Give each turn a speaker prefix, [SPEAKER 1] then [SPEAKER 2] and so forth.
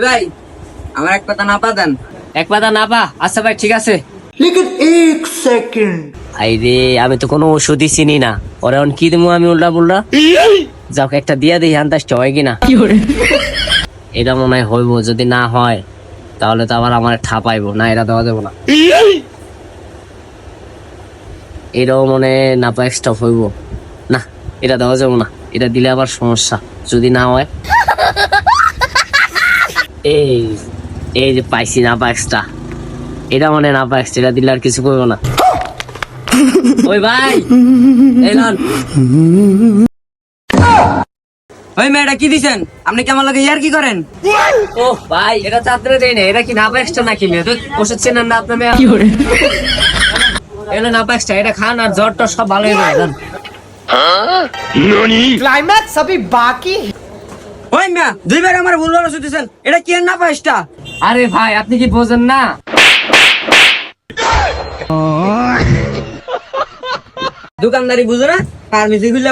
[SPEAKER 1] ভাই আমার এক পাতা নাপা দেন।
[SPEAKER 2] এক পাতা না পা? আচ্ছা ভাই ঠিক আছে।
[SPEAKER 3] लेकिन एक सेकंड
[SPEAKER 2] আইরে আমি তো কোনো ওষুধই চিনি না, ওরে এখন কি দিমু আমি উল্টা পুল্টা? যাক একটা দিয়া দিই, আন্দাজটা হয় কিনা। এটা মনে হয় হইব, যদি না হয় তাহলে তো আবার আমার ঠাপাইবো না, এটা দেওয়া যাবো না। এটাও মনে না পা স্টপ হইব না, এটা দেওয়া যাবো না, এটা দিলে আবার সমস্যা যদি না হয়। এই এই যে পাইছি না পা এক্সট্রা, এটা মানে না পা এক্সট্রা, এটা দিলে আর কিছু করবো না। ওই ভাই এই লন।
[SPEAKER 1] ওই মেয়েটা কি দিছেন? আপনি কি আমার লগে ইয়ার কি করেন?
[SPEAKER 2] ও ভাই এটা চাঁদরে দেয় না, এটা কি না পা এক্সট্রা নাকি? মেয়ে তো ওষুধ চেনেন না আপনার মেয়ে। এটা না পা এক্সট্রা, এটা খান আর জ্বরটা সব ভালো হয়ে যাবে।
[SPEAKER 3] क्लाइमैक्स अभी बाकी है।
[SPEAKER 1] ওই মেয়া দুইবার আমার ভুল ওষুধ দিছেন, এটা কি আর নাপা এক্সট্রা?
[SPEAKER 2] আরে ভাই আপনি কি বোঝেন না?
[SPEAKER 1] দোকানদারি বুঝো না? ফার্মেসি খুললে